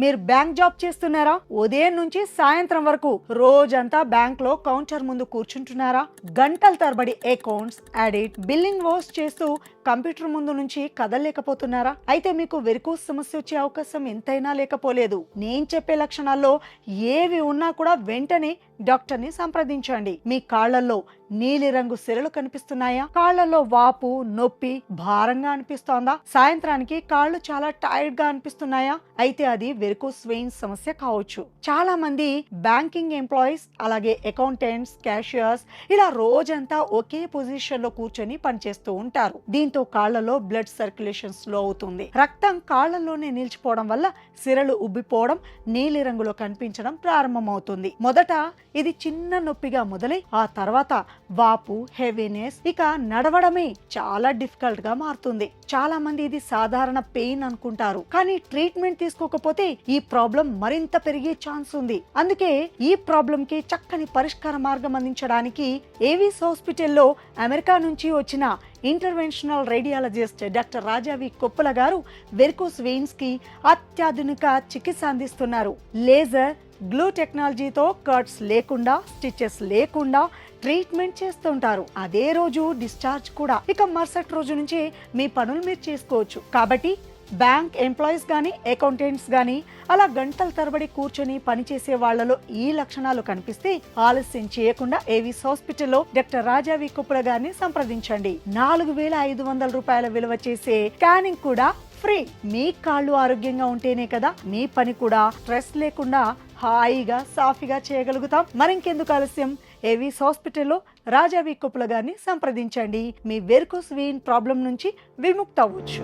మీరు bank job చేస్తున్నారా? ఉదయం నుంచి సాయంత్రం వరకు రోజంతా బ్యాంక్ లో కౌంటర్ ముందు కూర్చుంటున్నారా? గంటల తరబడి అకౌంట్స్, ఆడిట్, బిల్లింగ్ వర్క్స్ చేస్తూ కంప్యూటర్ ముందు నుంచి కదలలేకపోతున్నారా? అయితే మీకు వెరికోస్ సమస్య వచ్చే అవకాశం ఎంతైనా లేకపోలేదు. నేను చెప్పే లక్షణాల్లో ఏవి ఉన్నా కూడా వెంటనే డాక్టర్ ని సంప్రదించండి. మీ కాళ్లలో నీలిరంగు సిరలు కనిపిస్తున్నాయా? కాళ్లలో వాపు, నొప్పి, భారంగా అనిపిస్తోందా? సాయంత్రానికి కాళ్ళు చాలా టైర్డ్ గా అనిపిస్తున్నాయా? అయితే అది వెరికోస్ వెయిన్స్ సమస్య కావచ్చు. చాలా మంది బ్యాంకింగ్ ఎంప్లాయీస్, అలాగే అకౌంటెంట్స్, క్యాషియర్స్ ఇలా రోజంతా ఒకే పొజిషన్ లో కూర్చొని పనిచేస్తూ ఉంటారు. దీంతో కాళ్లలో బ్లడ్ సర్క్యులేషన్ స్లో అవుతుంది. రక్తం కాళ్లలోనే నిలిచిపోవడం వల్ల సిరలు ఉబ్బిపోవడం, నీలి రంగులో కనిపించడం ప్రారంభమవుతుంది. మొదట ఇది చిన్న నొప్పిగా మొదలై ఆ తర్వాత వాపు, హెవీనెస్, ఇక నడవడమే చాలా డిఫికల్ట్ గా మారుతుంది. చాలా మంది ఇది సాధారణ పెయిన్ అనుకుంటారు, కానీ ట్రీట్మెంట్ తీసుకోకపోతే ఈ ప్రాబ్లం మరింత పెరిగే ఛాన్స్ ఉంది. అందుకే ఈ ప్రాబ్లం కి చక్కని పరిష్కార మార్గం అందించడానికి ఏవిస్ హాస్పిటల్లో అమెరికా నుంచి వచ్చిన ఇంటర్వెన్షనల్ రేడియాలజిస్ట్ డాక్టర్ రాజావి కొప్పుల గారు వెరికోస్ వెయిన్స్ కి అత్యాధునిక చికిత్స అందిస్తున్నారు. లేజర్, గ్లూ టెక్నాలజీతో కట్స్ లేకుండా, స్టిచెస్ లేకుండా ట్రీట్మెంట్ చేస్తుంటారు. అదే రోజు డిశ్చార్జ్ కూడా. ఇక మరుసటి రోజు నుంచి మీ పనులు మీరు చేసుకోవచ్చు. కాబట్టి బ్యాంక్ ఎంప్లాయీస్ గానీ, అకౌంటెంట్స్ గానీ అలా గంటల తరబడి కూర్చొని పనిచేసే వాళ్లలో ఈ లక్షణాలు కనిపిస్తే ఆలస్యం చేయకుండా ఏవిస్ హాస్పిటల్లో డాక్టర్ రాజావి కొప్పుల గారిని సంప్రదించండి. 4,500 రూపాయల విలువ చేసే స్కానింగ్ కూడా ఫ్రీ. మీ కాళ్ళు ఆరోగ్యంగా ఉంటేనే కదా మీ పని కూడా స్ట్రెస్ లేకుండా హాయిగా సాఫీగా చేయగలుగుతాం. మరింకెందుకు ఆలస్యం? ఏవిస్ హాస్పిటల్లో రాజావి కొప్పుల గారిని సంప్రదించండి. మీ వెరికోస్ వెయిన్ ప్రాబ్లం నుంచి విముక్తి అవ్వచ్చు.